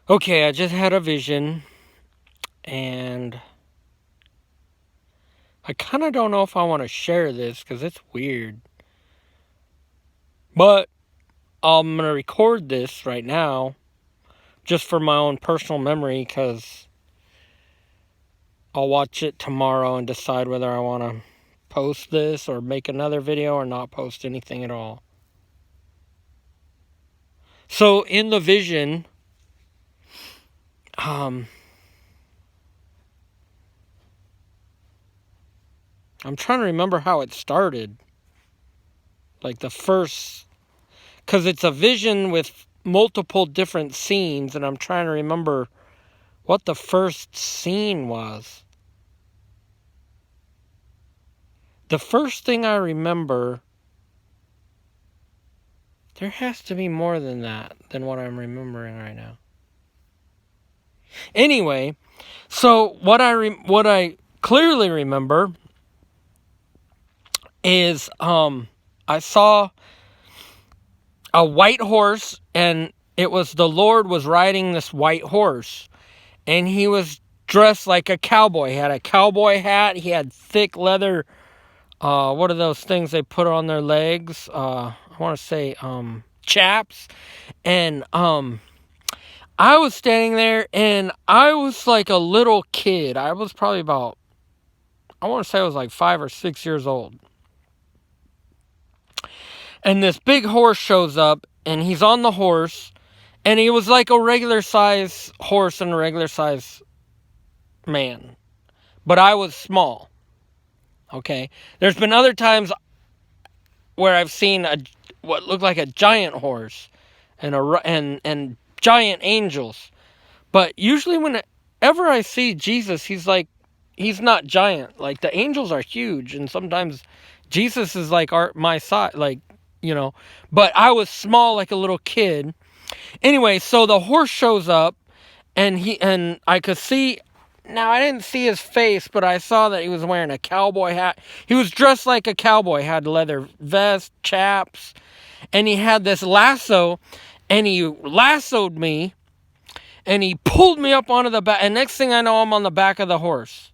Okay, I just had a vision, and I kind of don't know if I want to share this because it's weird. But I'm going to record this right now just for my own personal memory because I'll watch it tomorrow and decide whether I want to post this or make another video or not post anything at all. So in the vision, I'm trying to remember how it started. Like the first, because it's a vision with multiple different scenes, and I'm trying to remember what the first scene was. The first thing I remember, there has to be more than that, than what I'm remembering right now. Anyway, so what I clearly remember is I saw a white horse, and it was the Lord was riding this white horse, and he was dressed like a cowboy. He had a cowboy hat. He had thick leather. What are those things they put on their legs? I want to say chaps. And I was standing there, and I was like a little kid. I was probably about, I want to say I was like 5 or 6 years old. And this big horse shows up, and he's on the horse, and he was like a regular size horse and a regular size man. But I was small. Okay? There's been other times where I've seen what looked like a giant horse and giant angels. But usually whenever I see Jesus, he's not giant. Like the angels are huge, and sometimes Jesus is like my size, like, you know. But I was small like a little kid. Anyway, so the horse shows up, and I could see. Now, I didn't see his face, but I saw that he was wearing a cowboy hat. He was dressed like a cowboy, had leather vest, chaps, and he had this lasso, and he lassoed me, and he pulled me up onto the back, and next thing I know, I'm on the back of the horse.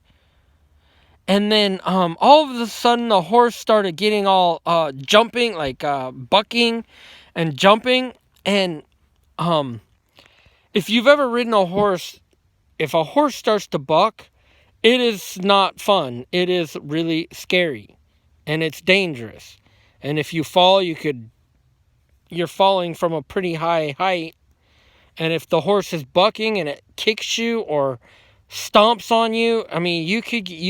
And then all of a sudden, the horse started getting all jumping, like bucking and jumping, and if you've ever ridden a horse, if a horse starts to buck, it is not fun. It is really scary, and it's dangerous. And if you fall, you're falling from a pretty high height. And if the horse is bucking and it kicks you or stomps on you, I mean, you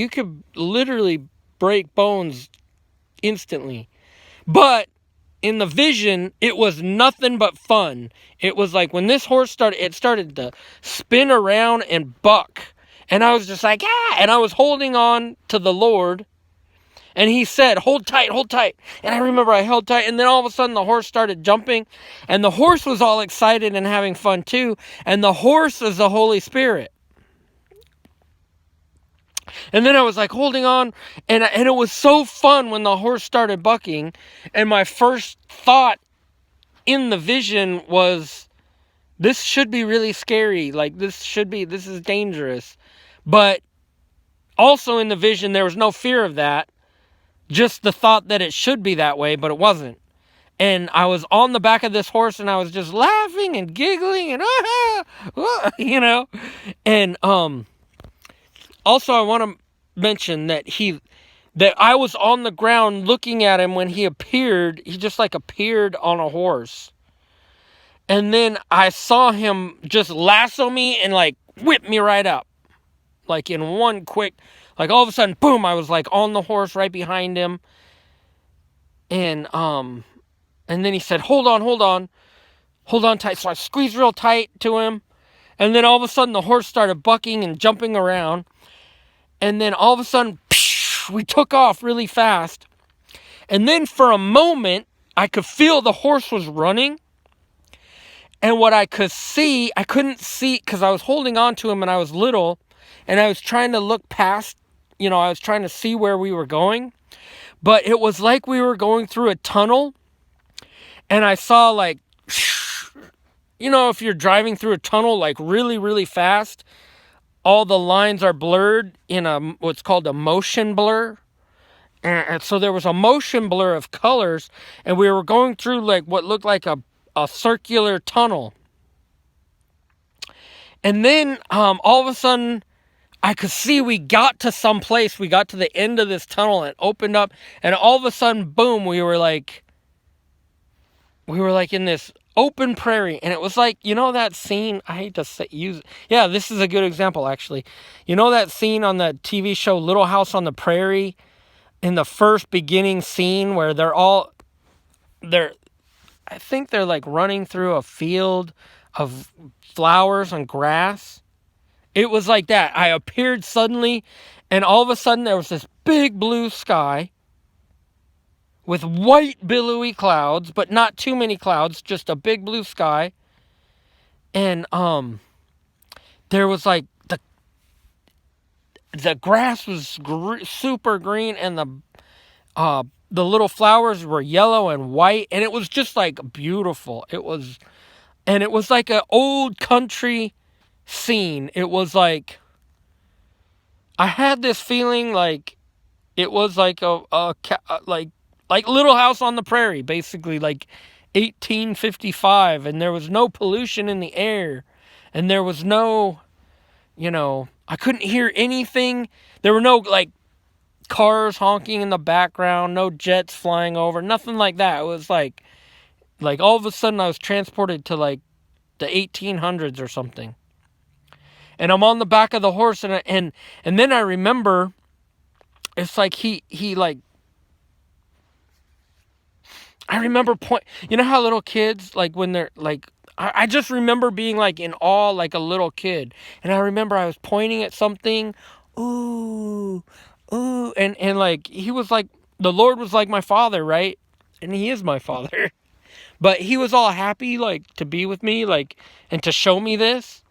could literally break bones instantly. But in the vision, it was nothing but fun. It was like when this horse it started to spin around and buck. And I was just like, ah! And I was holding on to the Lord. And he said, hold tight, hold tight. And I remember I held tight. And then all of a sudden the horse started jumping. And the horse was all excited and having fun too. And the horse is the Holy Spirit. And then I was like holding on. And it was so fun when the horse started bucking. And my first thought in the vision was, this should be really scary. Like, this is dangerous. But also in the vision, there was no fear of that. Just the thought that it should be that way, but it wasn't. And I was on the back of this horse, and I was just laughing and giggling and you know. And also I want to mention that I was on the ground looking at him when he appeared. He just like appeared on a horse. And then I saw him just lasso me and like whip me right up. Like in one quick, like all of a sudden, boom, I was like on the horse right behind him. And then he said, hold on tight. So I squeezed real tight to him. And then all of a sudden the horse started bucking and jumping around. And then all of a sudden, we took off really fast. And then for a moment, I could feel the horse was running. And what I could see, I couldn't see because I was holding on to him and I was little. And I was trying to look past, I was trying to see where we were going. But it was like we were going through a tunnel. And I saw like, if you're driving through a tunnel like really, really fast, all the lines are blurred in what's called a motion blur. And so there was a motion blur of colors, and we were going through like what looked like a circular tunnel. And then all of a sudden, I could see we got to some place. We got to the end of this tunnel and opened up, and all of a sudden, boom, we were like in this open prairie. And it was like, that scene, I hate to use, yeah, this is a good example actually. That scene on the TV show Little House on the Prairie, in the first beginning scene where I think they're like running through a field of flowers and grass. It was like that. I appeared suddenly, and all of a sudden there was this big blue sky with white billowy clouds, but not too many clouds, just a big blue sky. And there was like the grass was super green, and the little flowers were yellow and white, and it was just like beautiful. It was like an old country scene. It was like, I had this feeling like it was like like Little House on the Prairie, basically like 1855, and there was no pollution in the air, and there was no, I couldn't hear anything. There were no like cars honking in the background, no jets flying over, nothing like that. It was like all of a sudden I was transported to like the 1800s or something. And I'm on the back of the horse, and then I remember, it's like he like, I remember how little kids, like when they're like, I just remember being like in awe like a little kid. And I remember I was pointing at something, ooh, and like, he was like, the Lord was like my father, right? And he is my father. But he was all happy like to be with me, like, and to show me this.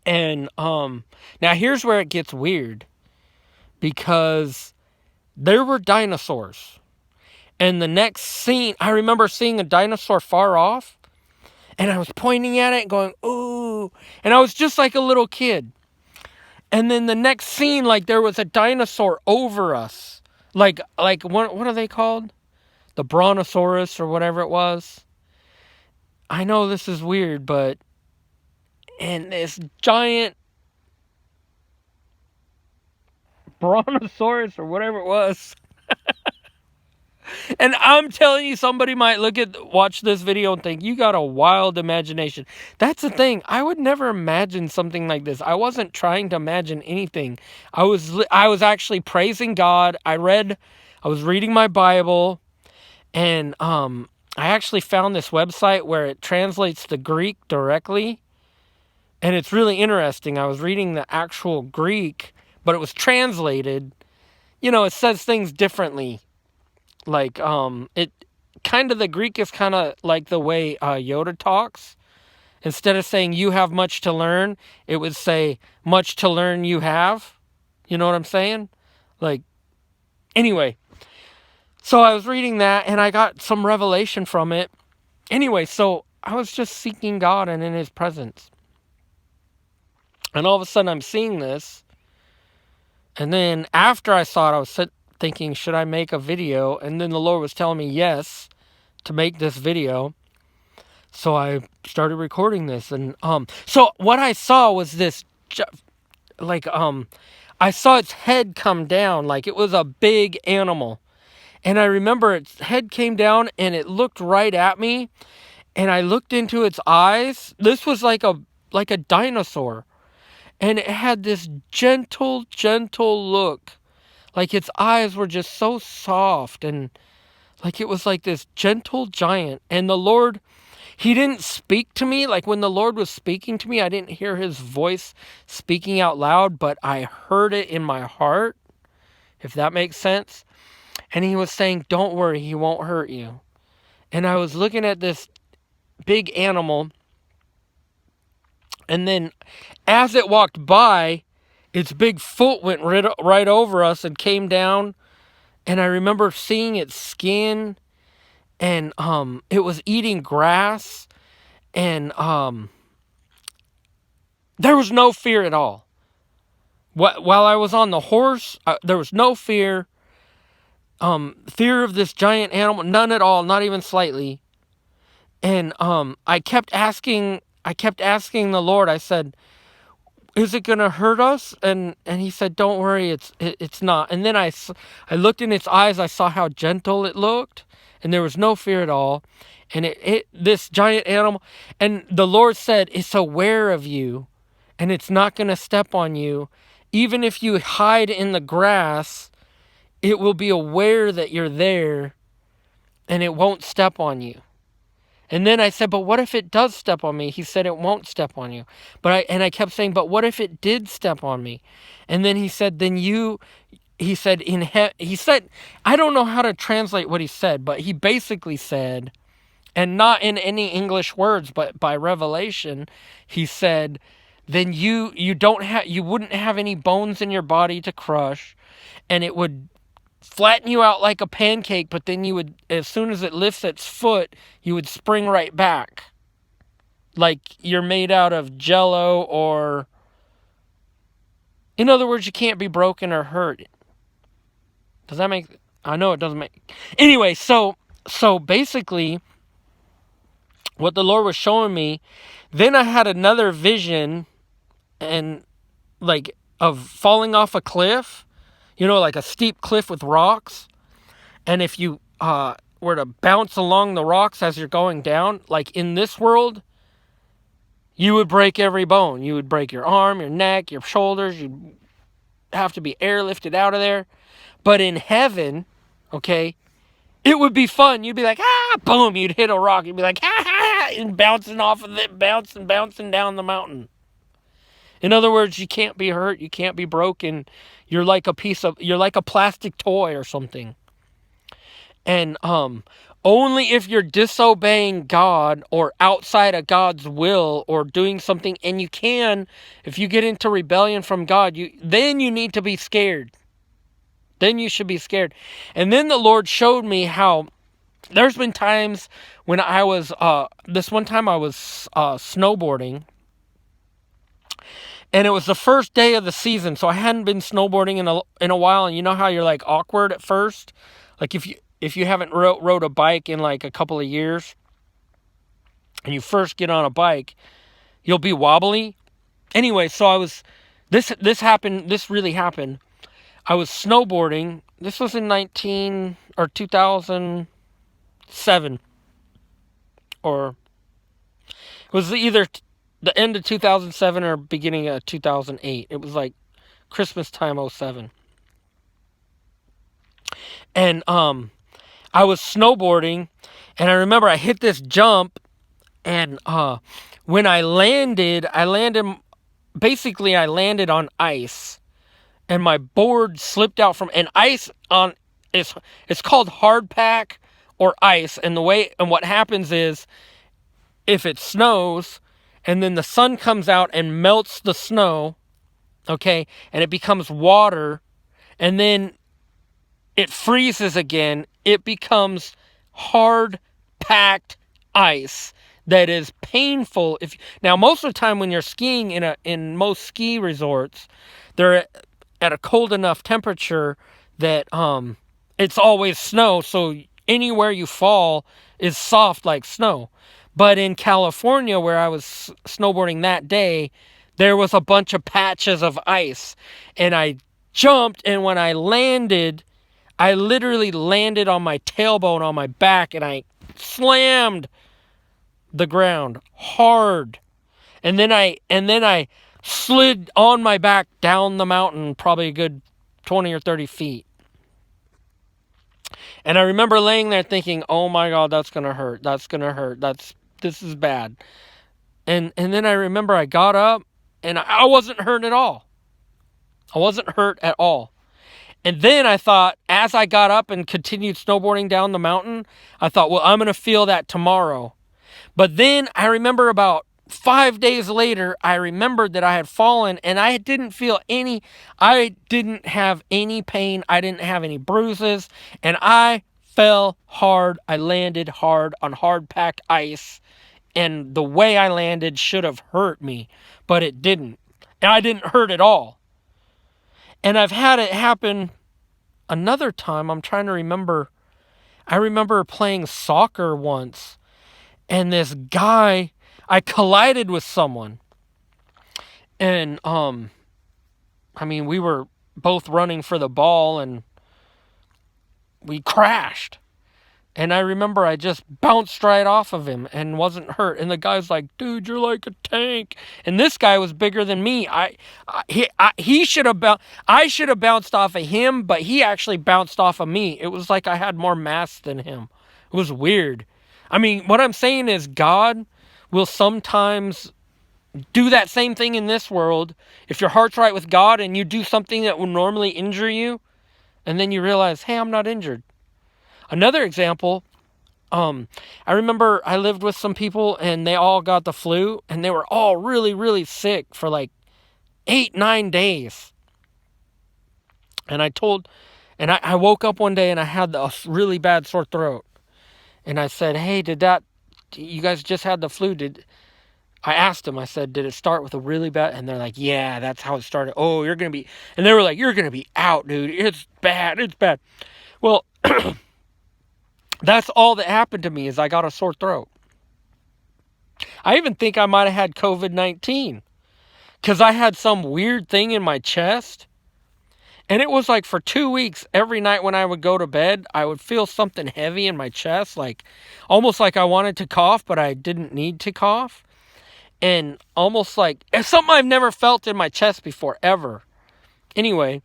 And now here's where it gets weird, because there were dinosaurs. And the next scene, I remember seeing a dinosaur far off, and I was pointing at it and going, ooh, and I was just like a little kid. And then the next scene, like, there was a dinosaur over us. Like what are they called? The Brontosaurus or whatever it was. I know this is weird, and this giant Brontosaurus or whatever it was. And I'm telling you, somebody might watch this video and think, you got a wild imagination. That's the thing. I would never imagine something like this. I wasn't trying to imagine anything. I was actually praising God. I was reading my Bible, and I actually found this website where it translates the Greek directly. And it's really interesting. I was reading the actual Greek, but it was translated. It says things differently. Like, it kind of, the Greek is kind of like the way Yoda talks. Instead of saying you have much to learn, it would say much to learn you have. You know what I'm saying? Like, anyway. So I was reading that, and I got some revelation from it. Anyway, so I was just seeking God and in his presence. And all of a sudden I'm seeing this. And then after I saw it, I was thinking, should I make a video? And then the Lord was telling me yes, to make this video. So I started recording this. And so what I saw was this, I saw its head come down like it was a big animal. And I remember its head came down and it looked right at me. And I looked into its eyes. This was like a dinosaur. And it had this gentle look. Like its eyes were just so soft, and like it was like this gentle giant. And the Lord, he didn't speak to me. Like when the Lord was speaking to me, I didn't hear his voice speaking out loud, but I heard it in my heart, if that makes sense. And he was saying, don't worry, he won't hurt you. And I was looking at this big animal, and then as it walked by, its big foot went right over us and came down. And I remember seeing its skin, and it was eating grass. And there was no fear at all. While I was on the horse, there was no fear. Fear of this giant animal, none at all, not even slightly. And I kept asking the Lord. I said, "Is it gonna hurt us?" And He said, "Don't worry, it's not." And then I looked in its eyes. I saw how gentle it looked, and there was no fear at all. And it this giant animal, and the Lord said, "It's aware of you, and it's not gonna step on you. Even if you hide in the grass, it will be aware that you're there, and it won't step on you." And then I said, "But what if it does step on me?" He said, "It won't step on you." I kept saying, "But what if it did step on me?" And then he said, he said, he said, I don't know how to translate what he said, but he basically said, and not in any English words, but by revelation, he said, then you wouldn't have any bones in your body to crush, and it would flatten you out like a pancake, but then you would, as soon as it lifts its foot, you would spring right back. Like you're made out of jello, or, in other words, you can't be broken or hurt. Does that make, I know it doesn't make, anyway, so basically, what the Lord was showing me, then I had another vision, and like, of falling off a cliff, like a steep cliff with rocks. And if you were to bounce along the rocks as you're going down, like in this world, you would break every bone. You would break your arm, your neck, your shoulders. You'd have to be airlifted out of there. But in heaven, okay, it would be fun. You'd be like, boom, you'd hit a rock. You'd be like, and bouncing off of it, bouncing down the mountain. In other words, you can't be hurt. You can't be broken. You're like a plastic toy or something. And only if you're disobeying God or outside of God's will or doing something, and if you get into rebellion from God, then you need to be scared. Then you should be scared. And then the Lord showed me how there's been times when I was, this one time I was snowboarding, and it was the first day of the season, so I hadn't been snowboarding in a while, and you know how you're like awkward at first? Like if you haven't rode a bike in like a couple of years, and you first get on a bike, you'll be wobbly. Anyway, so this really happened. I was snowboarding. This was in 2007, or it was either the end of 2007 or beginning of 2008. It was like Christmas time 07. And I was snowboarding, and I remember I hit this jump, and when I landed on ice, and my board slipped out from, and ice on, it's called hard pack or ice, and what happens is, if it snows, and then the sun comes out and melts the snow, okay, and it becomes water, and then it freezes again, it becomes hard packed ice that is painful. Now, most of the time when you're skiing in most ski resorts, they're at a cold enough temperature that it's always snow, so anywhere you fall is soft like snow. But in California, where I was snowboarding that day, there was a bunch of patches of ice, and I jumped, and when I landed, I literally landed on my tailbone on my back, and I slammed the ground hard. And then I slid on my back down the mountain, probably a good 20 or 30 feet. And I remember laying there thinking, "Oh my God, that's going to hurt. That's going to hurt. This is bad." And then I remember I got up, and I wasn't hurt at all. I wasn't hurt at all. And then I thought, as I got up and continued snowboarding down the mountain, I thought, well, I'm going to feel that tomorrow. But then I remember about 5 days later, I remembered that I had fallen, and I didn't have any pain. I didn't have any bruises, and I fell hard. I landed hard on hard packed ice And the way I landed should have hurt me, but it didn't. And I didn't hurt at all. And I've had it happen another time. I'm trying to remember. I remember playing soccer once, and this guy, I collided with someone. And, we were both running for the ball, and we crashed. And I remember I just bounced right off of him and wasn't hurt. And the guy's like, dude, you're like a tank. And this guy was bigger than me. I should have bounced off of him, but he actually bounced off of me. It was like I had more mass than him. It was weird. What I'm saying is God will sometimes do that same thing in this world. If your heart's right with God and you do something that would normally injure you, and then you realize, hey, I'm not injured. Another example, I remember I lived with some people and they all got the flu and they were all really, really sick for like 8-9 days. And I woke up one day and I had a really bad sore throat. And I said, hey, you guys just had the flu? I asked them, I said, did it start with a really bad? And they're like, yeah, that's how it started. Oh, you're going to be, and they were like, you're going to be out, dude. It's bad. Well, that's all that happened to me is I got a sore throat. I even think I might have had COVID-19 because I had some weird thing in my chest. And it was like for 2 weeks, every night when I would go to bed, I would feel something heavy in my chest, like almost like I wanted to cough, but I didn't need to cough. And almost like it's something I've never felt in my chest before, ever. Anyway,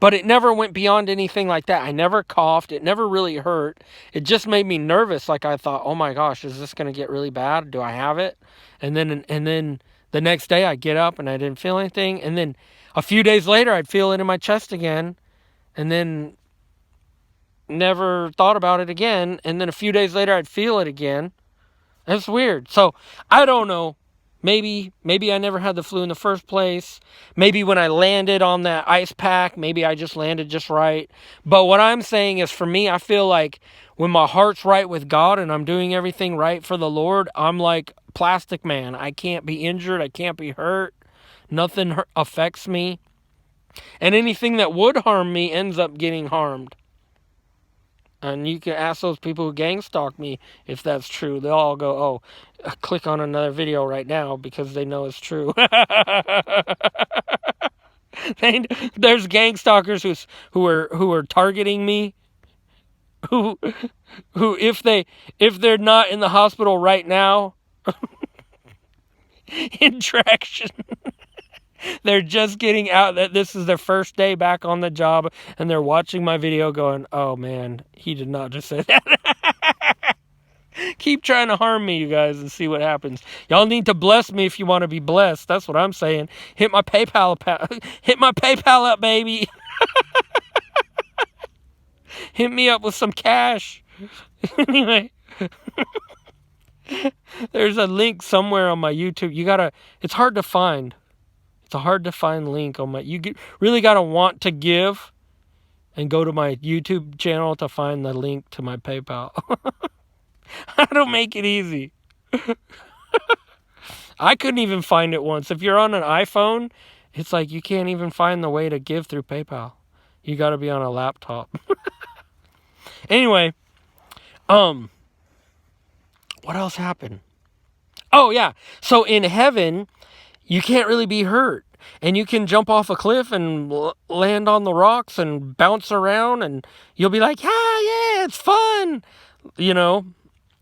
but it never went beyond anything like that. I never coughed. It never really hurt. It just made me nervous. Like I thought, oh my gosh, is this going to get really bad? Do I have it? And then the next day I get up and I didn't feel anything. And then a few days later I'd feel it in my chest again. And then never thought about it again. And then a few days later I'd feel it again. It's weird. So I don't know. Maybe I never had the flu in the first place. Maybe when I landed on that ice pack, maybe I just landed just right. But what I'm saying is, for me, I feel like when my heart's right with God and I'm doing everything right for the Lord, I'm like Plastic Man. I can't be injured. I can't be hurt. Nothing affects me. And anything that would harm me ends up getting harmed. And you can ask those people who gang stalk me if that's true. They'll all go, oh, click on another video right now because they know it's true. There's gang stalkers who are targeting me. Who if they're not in the hospital right now in traction. They're just getting out, that this is their first day back on the job, and they're watching my video going, oh man, he did not just say that. Keep trying to harm me, you guys, and see what happens. Y'all need to bless me if you want to be blessed. That's what I'm saying. Hit my PayPal up, baby. Hit me up with some cash. Anyway. There's a link somewhere on my YouTube. It's hard to find. It's a hard to find link on really got to want to give and go to my YouTube channel to find the link to my PayPal. I don't make it easy. I couldn't even find it once. If you're on an iPhone, it's like you can't even find the way to give through PayPal. You got to be on a laptop. Anyway, what else happened? Oh yeah. So in heaven, you can't really be hurt. And you can jump off a cliff and land on the rocks and bounce around and you'll be like, yeah, it's fun.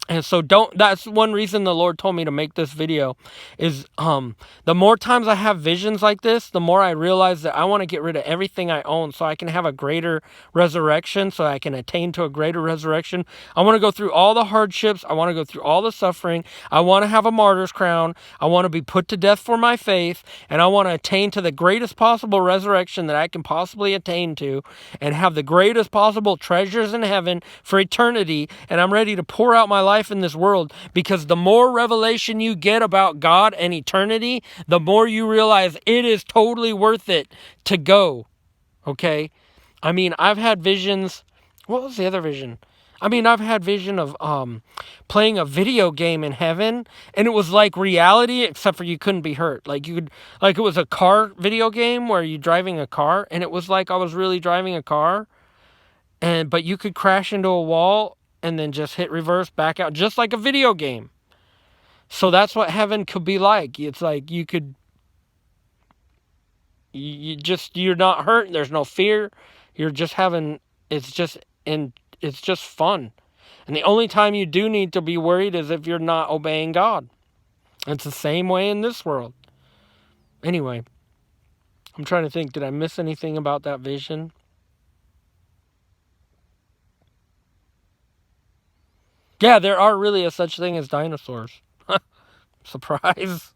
And so that's one reason the Lord told me to make this video is, the more times I have visions like this, the more I realize that I want to get rid of everything I own so I can have a greater resurrection, so I can attain to a greater resurrection. I want to go through all the hardships. I want to go through all the suffering. I want to have a martyr's crown. I want to be put to death for my faith. And I want to attain to the greatest possible resurrection that I can possibly attain to and have the greatest possible treasures in heaven for eternity. And I'm ready to pour out my life in this world, because the more revelation you get about God and eternity, the more you realize it is totally worth it to go. Okay? I've had visions. What was the other vision? I mean, I've had vision of playing a video game in heaven, and it was like reality, except for you couldn't be hurt. Like you could, like it was a car video game where you're driving a car, and it was like I was really driving a car, but you could crash into a wall and then just hit reverse, back out, just like a video game. So that's what heaven could be like. It's like you could, you're not hurt. There's no fear. You're just having. It's just It's just fun. And the only time you do need to be worried is if you're not obeying God. It's the same way in this world. Anyway, I'm trying to think, did I miss anything about that vision? Yeah, there are really a such thing as dinosaurs. Surprise.